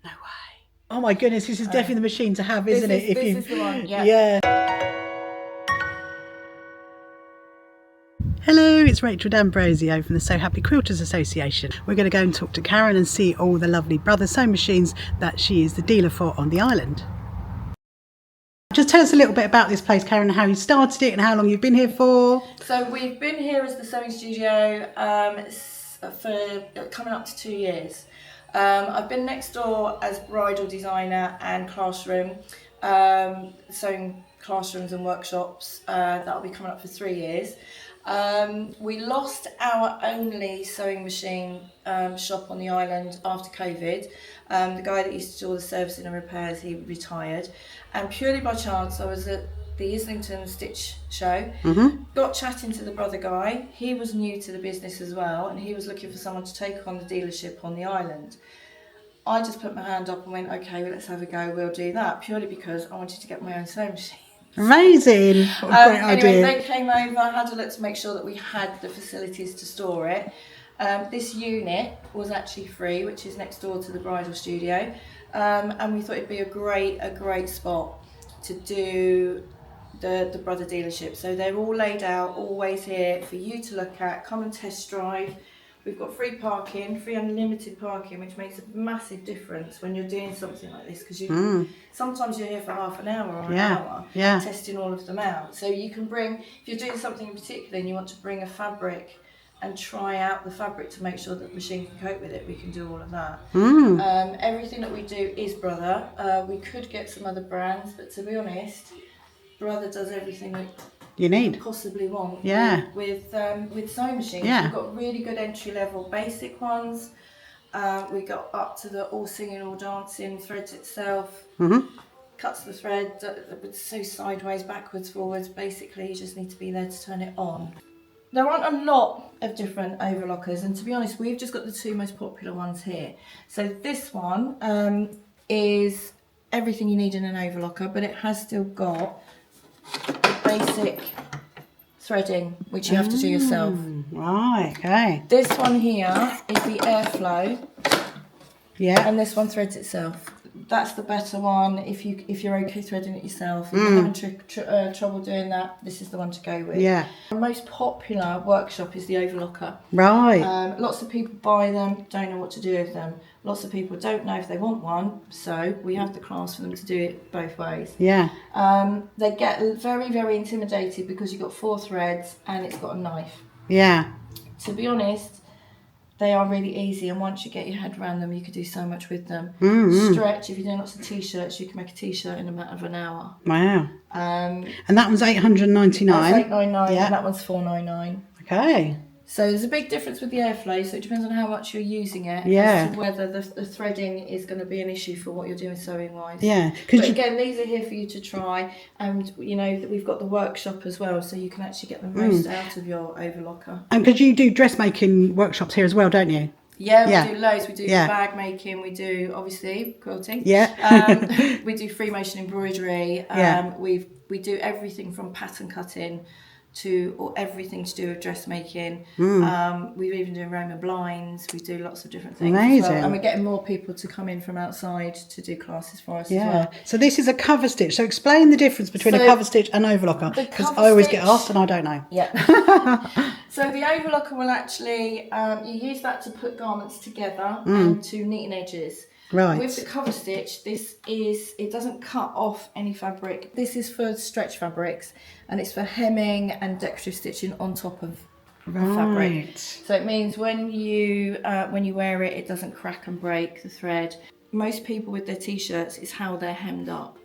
No way. Oh my goodness, this is definitely the machine to have, isn't it? This is the one, yeah. Yeah. Hello, it's Rachel D'Ambrosio from the So Happy Quilters Association. We're going to go and talk to Karen and see all the lovely Brother sewing machines that she is the dealer for on the island. Just tell us a little bit about this place, Karen, how you started it and how long you've been here for. So we've been here as the sewing studio for coming up to 2 years. I've been next door as bridal designer and classroom, sewing classrooms and workshops. That'll be coming up for 3 years. We lost our only sewing machine shop on the island after COVID. The guy that used to do all the servicing and repairs, he retired. And purely by chance, I was at the Islington Stitch show, got chatting to the brother guy. He was new to the business as well, and he was looking for someone to take on the dealership on the island. I just put my hand up and went, okay, well, let's have a go, we'll do that, purely because I wanted to get my own sewing machine. Amazing. What a great idea. Anyway, they came over, had a look to make sure that we had the facilities to store it. This unit was actually free, which is next door to the bridal studio, and we thought it'd be a great spot to do the brother dealership. So they're all laid out, always here for you to look at, come and test drive. We've got free parking, free unlimited parking, which makes a massive difference when you're doing something like this, because you sometimes you're here for half an hour or an hour testing all of them out. So you can bring, if you're doing something in particular and you want to bring a fabric and try out the fabric to make sure that the machine can cope with it, we can do all of that. Everything that we do is Brother. We could get some other brands, but to be honest, Brother does everything that you need, possibly want. With sewing machines. We've got really good entry level basic ones. We got up to the all singing, all dancing, threads itself, cuts the thread, so sideways, backwards, forwards. Basically, you just need to be there to turn it on. There aren't a lot of different overlockers, and to be honest, we've just got the two most popular ones here. So this one is everything you need in an overlocker, but it has still got basic threading, which you have to do yourself. Right, okay. This one here is the airflow. Yeah. And this one threads itself. That's the better one if you're okay threading it yourself. If you're having trouble doing that, this is the one to go with. Yeah. The most popular workshop is the overlocker. Right. Lots of people buy them, don't know what to do with them. Lots of people don't know if they want one, so we have the class for them to do it both ways. Yeah. They get very intimidated because you've got 4 threads and it's got a knife. Yeah. To be honest, they are really easy, and once you get your head around them, you could do so much with them. Stretch, if you're doing lots of t-shirts, you can make a t-shirt in a matter of an hour. Wow. And that one's $899. That's $899, and that one's $499. Okay. So there's a big difference with the airflow, so it depends on how much you're using it, as to whether the threading is going to be an issue for what you're doing sewing wise. Yeah. But again, these are here for you to try, and you know that we've got the workshop as well, so you can actually get the most out of your overlocker. And because you do dressmaking workshops here as well, don't you? Yeah, we do loads. We do bag making, we do obviously quilting. Yeah. We do free motion embroidery. We do everything from pattern cutting to everything to do with dressmaking. We've even done Roman blinds. We do lots of different things. Amazing. As well. And we're getting more people to come in from outside to do classes for us as well. So this is a cover stitch. So explain the difference between a cover stitch and overlocker, because I always get asked and I don't know. Yeah. So the overlocker will actually, you use that to put garments together and to neaten edges. Right. With the cover stitch, it doesn't cut off any fabric. This is for stretch fabrics, and it's for hemming and decorative stitching on top of fabric. So it means when you wear it, it doesn't crack and break the thread. Most people with their t-shirts, it's how they're hemmed up.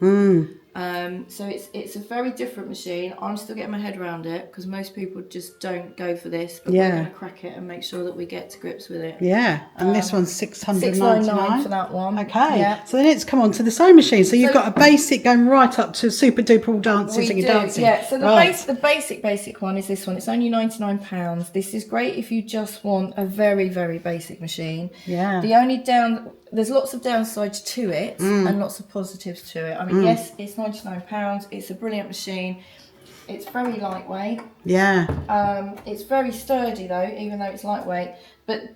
So it's a very different machine. I'm still getting my head around it because most people just don't go for this, but we're going to crack it and make sure that we get to grips with it. Yeah, and this one's $699 for that one. Okay, so then it's come on to the sewing machine. So you've got a basic going right up to super duper all dancing, singing, dancing. Yeah, so the basic one is this one. It's only £99. This is great if you just want a very basic machine. Yeah. The only there's lots of downsides to it and lots of positives to it. I mean, yes, it's £99. It's a brilliant machine. It's very lightweight. Yeah. It's very sturdy though, even though it's lightweight. But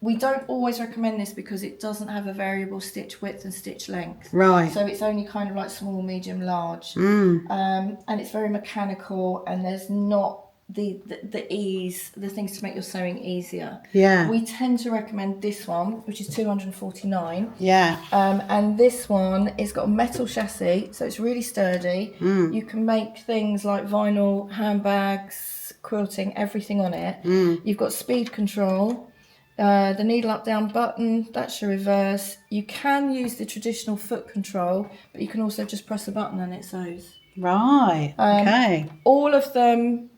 we don't always recommend this because it doesn't have a variable stitch width and stitch length. Right. So it's only kind of like small, medium, large. And it's very mechanical, and there's not the ease, the things to make your sewing easier. Yeah. We tend to recommend this one, which is 249. Yeah. And this one, it's got a metal chassis, so it's really sturdy. You can make things like vinyl handbags, quilting, everything on it. You've got speed control. The needle up down button, that's your reverse. You can use the traditional foot control, but you can also just press a button and it sews. Right. Okay. All of them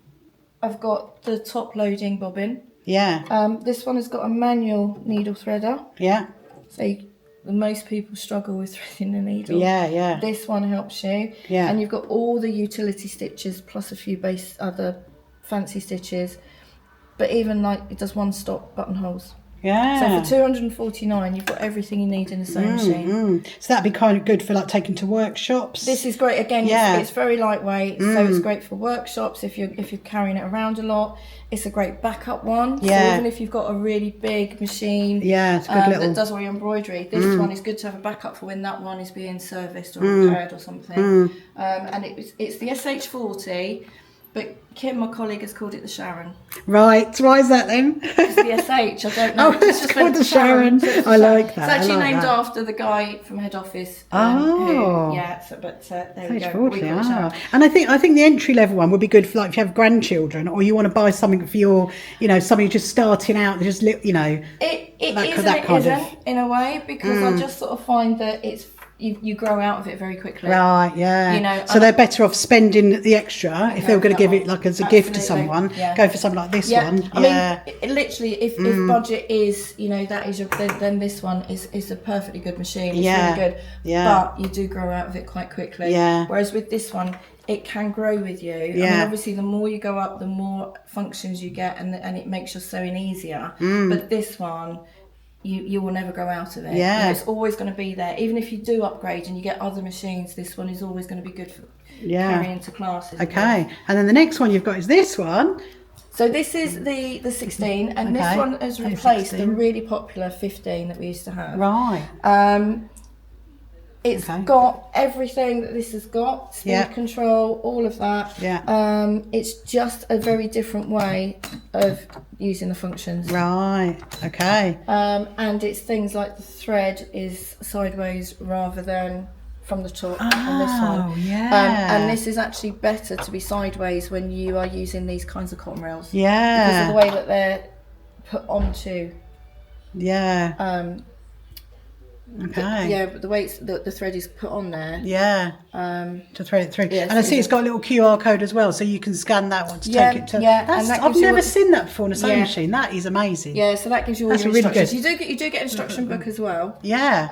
have got the top loading bobbin. Yeah. This one has got a manual needle threader. Yeah. So most people struggle with threading the needle. Yeah, yeah. This one helps you. Yeah. And you've got all the utility stitches plus a few other fancy stitches. But even like it does one stop buttonholes. Yeah. So for 249, you've got everything you need in a sewing machine. So that'd be kind of good for like taking to workshops. This is great. Again, it's very lightweight, so it's great for workshops if you're carrying it around a lot. It's a great backup one. Yeah. So even if you've got a really big machine, it's a good little... that does all your embroidery, this one is good to have a backup for when that one is being serviced or repaired or something. And it's the SH40. But Kim, my colleague, has called it the Sharon. Right. Why is that then? It's the SH, I don't know. Oh, it's called the Sharon. So I like that. It's actually named that. after the guy from head office. Oh. There we go. We call it Sharon. And I think the entry level one would be good for like if you have grandchildren or you want to buy something for your, somebody just starting out, just It isn't in a way, because I just sort of find that it's you grow out of it very quickly. Right, yeah. So they're better off spending the extra if they were going to give it like as a gift to someone. Yeah. Go for something like this one. I mean, literally, if budget is, that is your, then this one is a perfectly good machine. It's really good. Yeah. But you do grow out of it quite quickly. Yeah. Whereas with this one, it can grow with you. I mean, obviously, the more you go up, the more functions you get, and it makes your sewing easier. But this one, you will never grow out of it. Yeah. It's always going to be there. Even if you do upgrade and you get other machines, this one is always going to be good for carrying to classes. Okay. And then the next one you've got is this one. So this is the 16, and this one has replaced the really popular 15 that we used to have. Right. It's got everything that this has got, speed control, all of that. Yeah. It's just a very different way of using the functions. Right, okay. And it's things like the thread is sideways rather than from the top on this one. Oh, yeah. And this is actually better to be sideways when you are using these kinds of cotton rails. Yeah. Because of the way that they're put onto. Yeah. Okay. But the way the thread is put on there. Yeah. To thread it through. Yeah, and I see it's got a little QR code as well, so you can scan that one to take it to. Yeah. I've never seen that before in a sewing machine. That is amazing. Yeah. So that gives you all your instructions. You do get an instruction book as well. Yeah.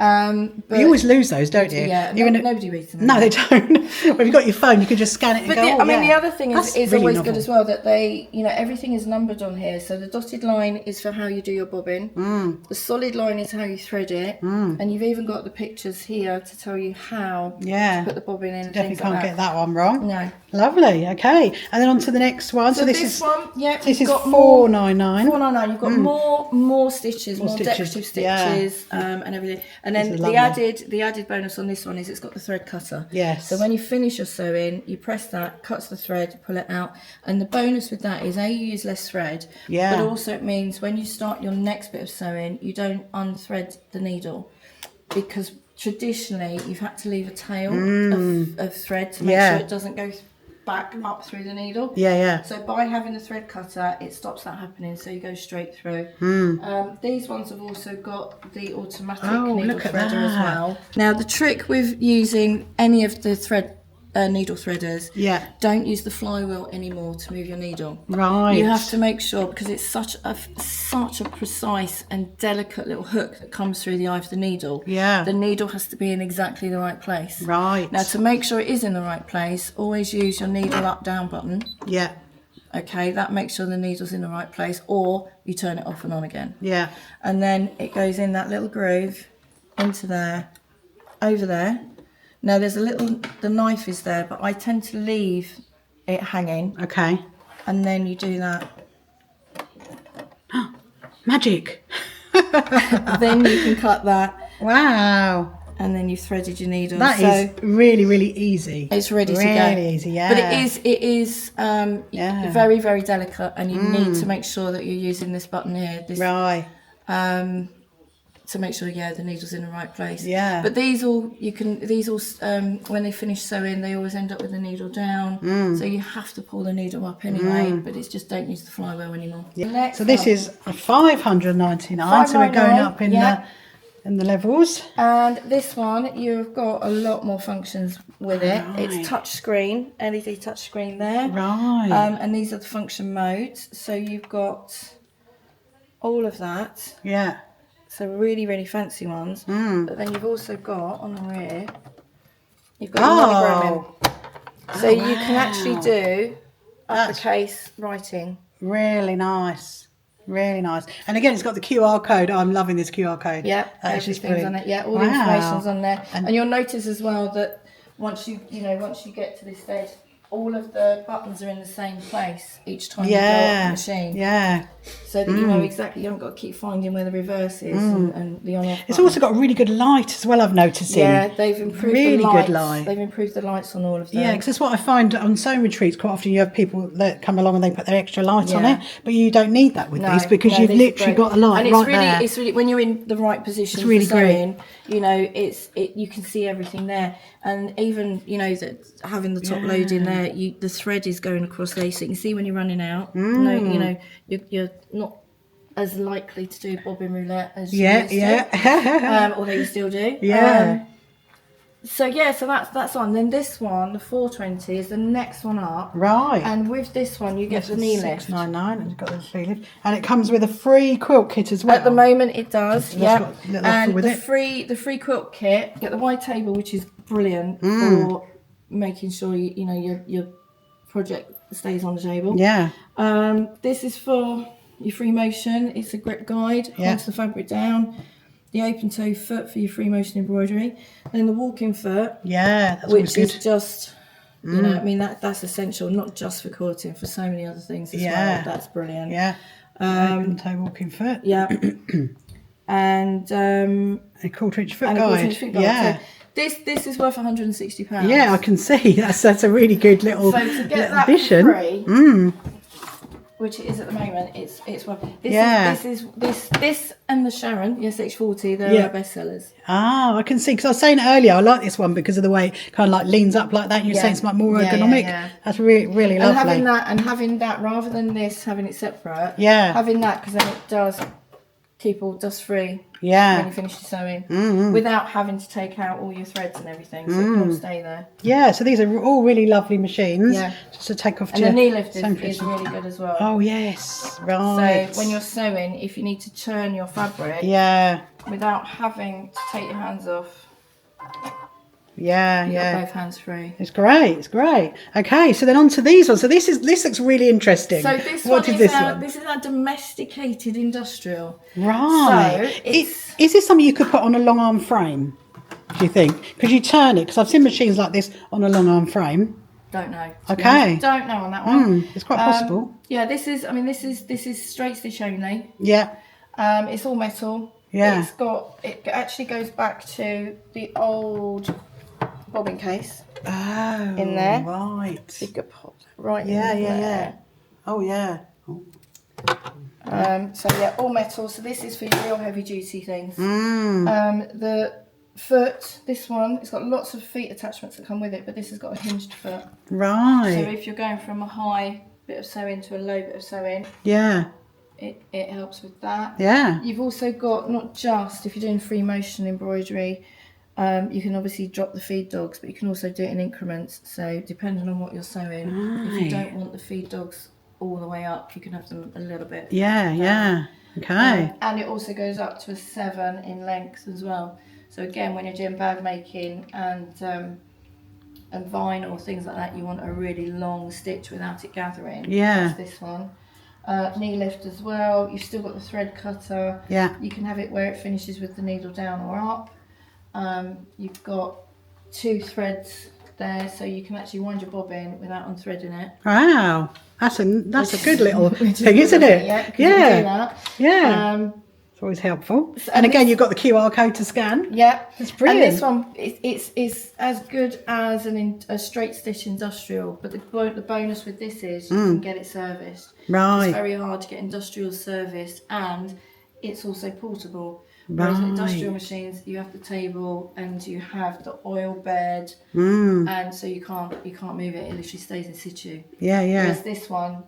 But you always lose those, don't you? Yeah. Nobody reads them. No, they don't. When you've got your phone, you can just scan it and go. I mean, the other thing is really always novel. Good as well, that they, everything is numbered on here. So the dotted line is for how you do your bobbin. The solid line is how you thread it, and you've even got the pictures here to tell you how to put the bobbin in. Definitely can't get that one wrong. No. Lovely. Okay, and then on to the next one. So this is one. Yeah. This is 499. 499. You've got more stitches, more decorative stitches, and everything. And then the added bonus on this one is it's got the thread cutter. Yes. So when you finish your sewing, you press that, cuts the thread, pull it out, and the bonus with that is you use less thread. Yeah. But also it means when you start your next bit of sewing, you don't unthread the needle, because traditionally you've had to leave a tail of thread to make sure it doesn't go back up through the needle. So by having the thread cutter, it stops that happening, so you go straight through. These ones have also got the automatic needle threader as well. Now the trick with using any of the needle threaders, don't use the flywheel anymore to move your needle. Right. You have to make sure, because it's such a precise and delicate little hook that comes through the eye of the needle. Yeah. The needle has to be in exactly the right place. Right. Now to make sure it is in the right place, always use your needle up down button. Yeah. Okay, that makes sure the needle's in the right place, or you turn it off and on again. Yeah. And then it goes in that little groove into there, over there. Now there's the knife is there, but I tend to leave it hanging, Okay. and then you do that. Magic. Then you can cut that. Wow. And then you've threaded your needle. That is really, really easy. It's ready to go. Really easy, yeah. But it is very, very delicate, and you need to make sure that you're using this button here. This, right. To make sure, the needle's in the right place. Yeah. But these all, when they finish sewing, they always end up with the needle down. So you have to pull the needle up anyway, but it's just don't use the flywheel anymore. Yeah. So this is a 599, so we're going up in the levels. And this one, you've got a lot more functions with it. Right. It's touch screen, LED touch screen there. Right. And these are the function modes. So you've got all of that. Yeah. So really, really fancy ones. But then you've also got, on the rear, you've got monogramming. So you can actually do uppercase writing. Really nice. Really nice. And again, it's got the QR code. I'm loving this QR code. Yeah, everything's on it. Yeah, all the information's on there. And you'll notice as well that once you get to this stage, all of the buttons are in the same place each time you go up the machine. Yeah. So that you know exactly, you haven't got to keep finding where the reverse is and the on-off It's also got a really good light as well, I've noticed. Yeah, they've improved really the lights. good light. They've improved the lights on all of them. Yeah, because that's what I find on sewing retreats. Quite often you have people that come along and they put their extra light on it, but you don't need that with these because you've literally got the light and right there. It's really, when you're in the right position it's really for sewing, you know, you can see everything there. And even, you know, that having the top load in there, the thread is going across there, so you can see when you're running out. No, you know, you're not as likely to do bobbin roulette as you used to, although you still do. So that's on. Then this one, the 420, is the next one up. Right. And with this one, you get the knee lift. 699, and you've got the free lift, and it comes with a free quilt kit as well. At the moment, it does. Yeah. And with the free quilt kit. You get the white table, which is brilliant for making sure you know your project stays on the table. Yeah. This is for your free motion. It's a grip guide. Holds the fabric down. The open toe foot for your free motion embroidery, and then the walking foot. Yeah, that's which is just, you know, I mean that's essential, not just for quilting, for so many other things as well. That's brilliant. Yeah. Open toe walking foot. Yeah. And a 1/4-inch foot guide. Yeah. So this is worth £160. Yeah, I can see that's a really good little addition. For free, which it is at the moment, it's one. This and the Sharon, yes, H40, they're our best sellers. Ah, I can see, because I was saying earlier, I like this one because of the way it kind of like leans up like that, and you're saying it's like more ergonomic. That's really, really lovely. And having that rather than this, having it separate. Having that, because then it does keep all dust free. When you finish your sewing, without having to take out all your threads and everything, so it can all stay there. Yeah, so these are all really lovely machines. Just to take off. And the knee lift is really good as well. Oh yes, right. So when you're sewing, if you need to turn your fabric, without having to take your hands off. You got both hands free. It's great. It's great. Okay, so then on to these ones. So this looks really interesting. So this one is our domesticated industrial. Right. So is this something you could put on a long arm frame? Do you think? Because you turn it. Because I've seen machines like this on a long arm frame. Don't know. Okay. Don't know on that one. It's quite possible. Yeah. This is straight stitch only. Yeah. It's all metal. Yeah. It actually goes back to the old bobbin case in there. Right. So you could pop right in there. Yeah. Oh yeah. So all metal. So this is for your real heavy duty things. The foot, this one, it's got lots of feet attachments that come with it, but this has got a hinged foot. Right. So if you're going from a high bit of sewing to a low bit of sewing, it helps with that. Yeah. You've also got, not just if you're doing free motion embroidery, you can obviously drop the feed dogs, but you can also do it in increments. So depending on what you're sewing, if you don't want the feed dogs all the way up, you can have them a little bit. Okay. And it also goes up to a 7 in length as well. So again, when you're doing bag making and vinyl, things like that, you want a really long stitch without it gathering. That's this one. Knee lift as well. You've still got the thread cutter. You can have it where it finishes with the needle down or up. You've got 2 threads there, so you can actually wind your bobbin without unthreading it. Wow, that's a good little Which thing, isn't it? Yeah. Yeah. Do that. Yeah. It's always helpful. And again, you've got the QR code to scan. Yeah, it's brilliant. And this one, it's as good as a straight stitch industrial, but the bonus with this is you can get it serviced. Right. It's very hard to get industrial serviced, and it's also portable. Whereas in industrial machines, you have the table and you have the oil bed, and so you can't move it. It literally stays in situ. Yeah, yeah. Whereas this one,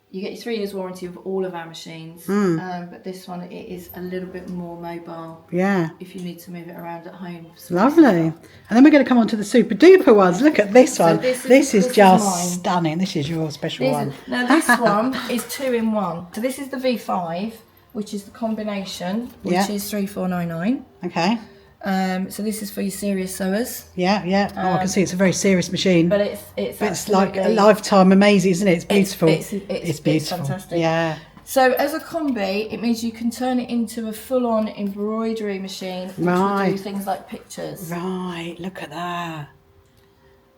you get your 3 years warranty of all of our machines, but this one, it is a little bit more mobile. Yeah. If you need to move it around at home. Lovely. And then we're going to come on to the super duper ones. Look at this one. This is just stunning. This is your special one. Now this one is 2-in-1. So this is the V5, which is the combination, which is 3499. Okay. So this is for your serious sewers. Yeah, yeah. Oh, I can see it's a very serious machine. But it's like a lifetime amazing, isn't it? It's beautiful. It's beautiful. It's fantastic. Yeah. So as a combi, it means you can turn it into a full-on embroidery machine, which will do things like pictures. Right. Look at that.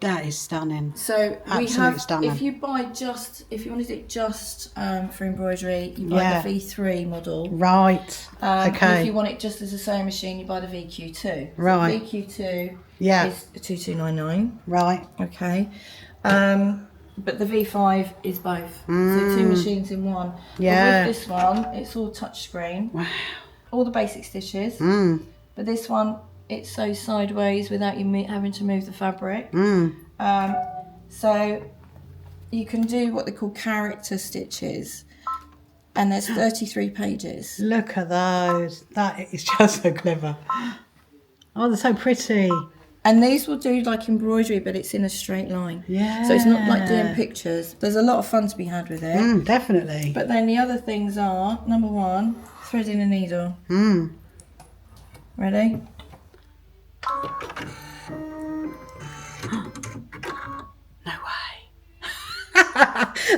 That is stunning. So absolutely stunning. If you wanted it just for embroidery, you buy the V3 model. Right. Okay. If you want it just as a sewing machine, you buy the VQ2. Right. So VQ2 is 2299. Right. Okay. But the V5 is both. So 2 machines in one. Yeah. But with this one, it's all touchscreen. Wow. All the basic stitches. But this one, it sews sideways without you having to move the fabric. So you can do what they call character stitches, and there's 33 pages. Look at those. That is just so clever. Oh, they're so pretty. And these will do like embroidery, but it's in a straight line. Yeah. So it's not like doing pictures. There's a lot of fun to be had with it. Definitely. But then the other things are, number 1, threading a needle. Ready? No way.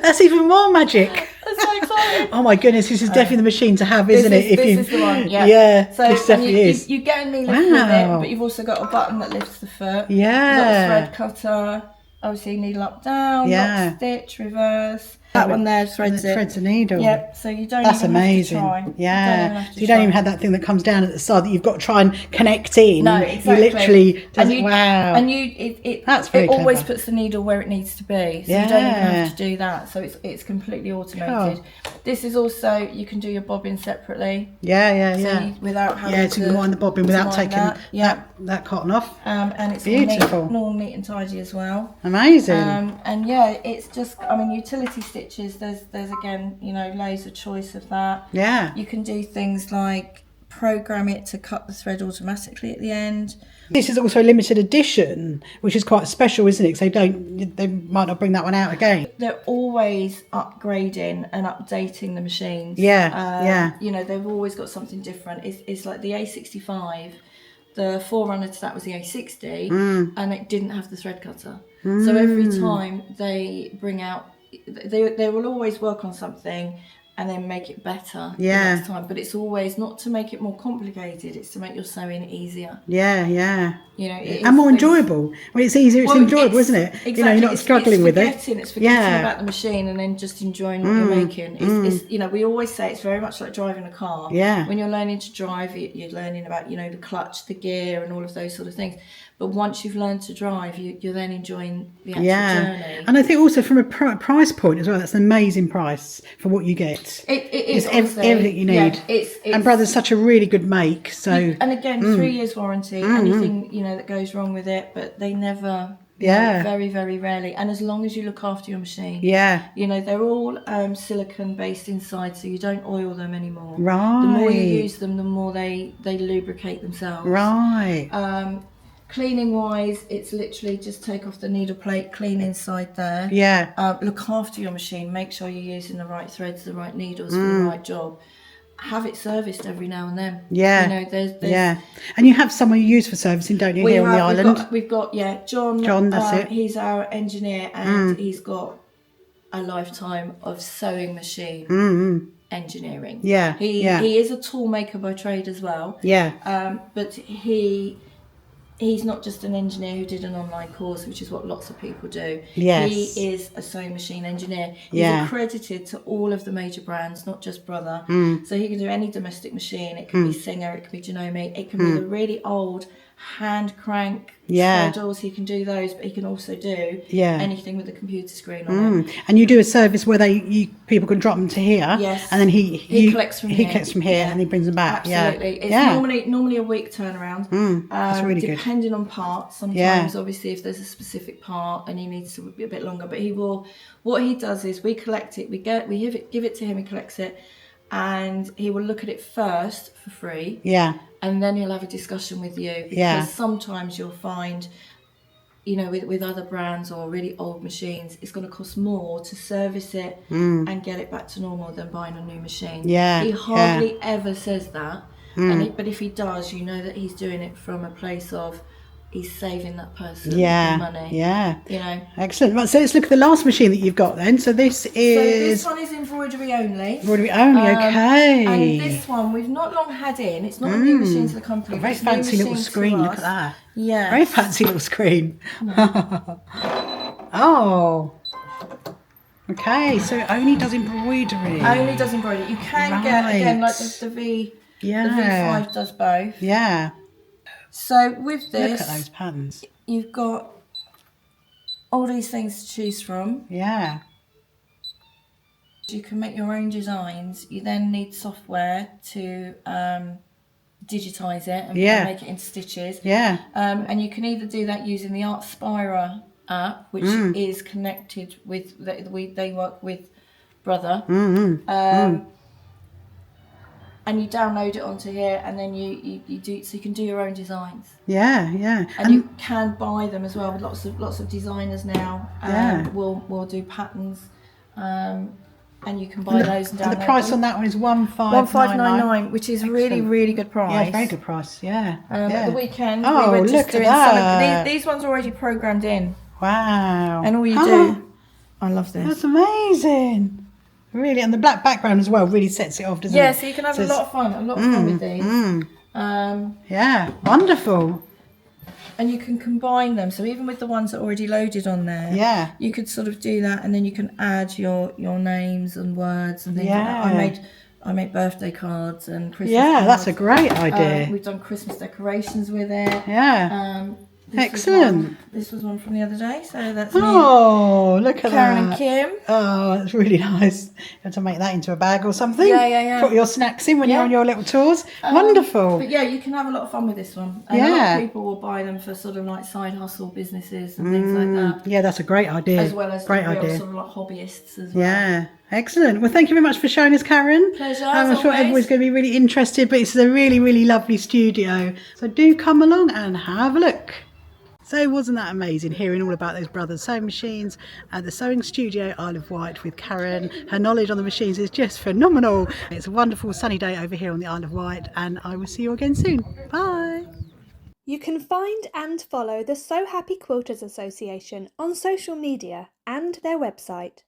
That's even more magic. That's so exciting. Oh my goodness, this is definitely the machine to have, isn't it? This is the one, yeah. Yeah, so, this definitely is. You get a knee lift with it, but you've also got a button that lifts the foot. Yeah. You've got a thread cutter, obviously needle up, down, lock, stitch, reverse. That one there threads it. Threads a needle. Yep, so you don't That's even amazing. have to try. Yeah. You don't even have that thing that comes down at the side that you've got to try and connect in. No, exactly. You literally, wow. And that's very it always clever. puts the needle where it needs to be. So you don't even have to do that. So it's completely automated. Cool. This is also, you can do your bobbin separately. Yeah. Without having to wind the bobbin without taking that cotton off. And it's beautiful. All neat and tidy as well. Amazing. And yeah, it's just, I mean, utility stitches, there's again, loads of choice of that. Yeah. You can do things like program it to cut the thread automatically at the end. This is also a limited edition, which is quite special, isn't it? Because they might not bring that one out again. They're always upgrading and updating the machines. Yeah. They've always got something different. It's like the A65. The forerunner to that was the A60, and it didn't have the thread cutter. So every time they bring out, they will always work on something and then make it better the next time. But it's always not to make it more complicated, it's to make your sewing easier. Yeah. And more enjoyable. When it's easier, it's enjoyable, isn't it? Exactly. You're not struggling with it. It's forgetting about the machine and then just enjoying what you're making. It's we always say it's very much like driving a car. Yeah. When you're learning to drive, you're learning about, the clutch, the gear and all of those sort of things. But once you've learned to drive, you're then enjoying the actual journey. And I think also from a price point as well, that's an amazing price for what you get. It is everything you need. And Brother's such a really good make. So and again, 3 years warranty. Anything that goes wrong with it, but they never. Very, very rarely. And as long as you look after your machine. Yeah. They're all silicone based inside, so you don't oil them anymore. Right. The more you use them, the more they lubricate themselves. Right. Cleaning wise, it's literally just take off the needle plate, clean inside there. Yeah. Look after your machine. Make sure you're using the right threads, the right needles for the right job. Have it serviced every now and then. Yeah. There's And you have someone you use for servicing, don't you, here on the island? We've got John. John, that's it. He's our engineer, and he's got a lifetime of sewing machine engineering. Yeah. He is a tool maker by trade as well. Yeah. But he he's not just an engineer who did an online course, which is what lots of people do. Yes. He is a sewing machine engineer. Yeah. He's accredited to all of the major brands, not just Brother. So he can do any domestic machine. It can be Singer, it can be Janome, it can be the really old hand crank treadles. He can do those, but he can also do anything with a computer screen on it. And you do a service where people can drop them to here. Yes. And then he collects from he here. collects from here and he brings them back. Absolutely. Yeah. It's normally a week turnaround. That's really good. Depending on parts. Sometimes obviously if there's a specific part and he needs to be a bit longer. But what he does is we collect it, we give it to him, he collects it, and he will look at it first for free. Yeah. And then he'll have a discussion with you, because sometimes you'll find, you know, with other brands or really old machines, it's going to cost more to service it and get it back to normal than buying a new machine. Yeah. He hardly ever says that, but if he does, you know that he's doing it from a place of he's saving that person money. Yeah. You know. Excellent. Right, so let's look at the last machine that you've got then. So this is... So this one is embroidery only. Embroidery only, okay. And this one we've not long had in. It's not a new machine to the company. A very fancy little screen. Look at that. Yeah. Very fancy little screen. Oh. Okay, so it only does embroidery. Only does embroidery. You can get, again, like the V. Yeah. The V5 does both. Yeah. So with this, look at those patterns. You've got all these things to choose from. Yeah. You can make your own designs. You then need software to digitize it and make it into stitches. Yeah. And you can either do that using the Artspira app, which is connected with they work with Brother. And you download it onto here, and then you do, so you can do your own designs. Yeah, yeah. And you can buy them as well. With lots of designers now will do patterns, and you can buy those and download them. The price on that one is 1599, which is really good price. Yeah, very good price. Yeah. At the weekend, we were just doing that. These ones are already programmed in. Wow. And all you do, I love this. That's amazing. Really, and the black background as well really sets it off, doesn't it? Yeah, so you can have a lot of fun with these. Yeah, wonderful. And you can combine them. So even with the ones that are already loaded on there, you could sort of do that, and then you can add your names and words and things like that. I make birthday cards and Christmas cards. That's a great idea. We've done Christmas decorations with it. Yeah. Excellent. This was one from the other day, so that's me. Oh, look at Karen that. and Kim. Oh, that's really nice. You have to make that into a bag or something. Yeah. Put your snacks in when you're on your little tours. Wonderful. But yeah, you can have a lot of fun with this one. And a lot of people will buy them for sort of like side hustle businesses and things like that. Yeah, that's a great idea. As well as great real idea. sort of like hobbyists as well. Yeah. Excellent. Well, thank you very much for showing us, Karen. Pleasure. I'm sure everybody's going to be really interested, but it's a really, really lovely studio. So do come along and have a look. So wasn't that amazing hearing all about those Brothers sewing machines at the Sewing Studio Isle of Wight with Karen. Her knowledge on the machines is just phenomenal. It's a wonderful sunny day over here on the Isle of Wight, and I will see you again soon. Bye. You can find and follow the So Happy Quilters Association on social media and their website.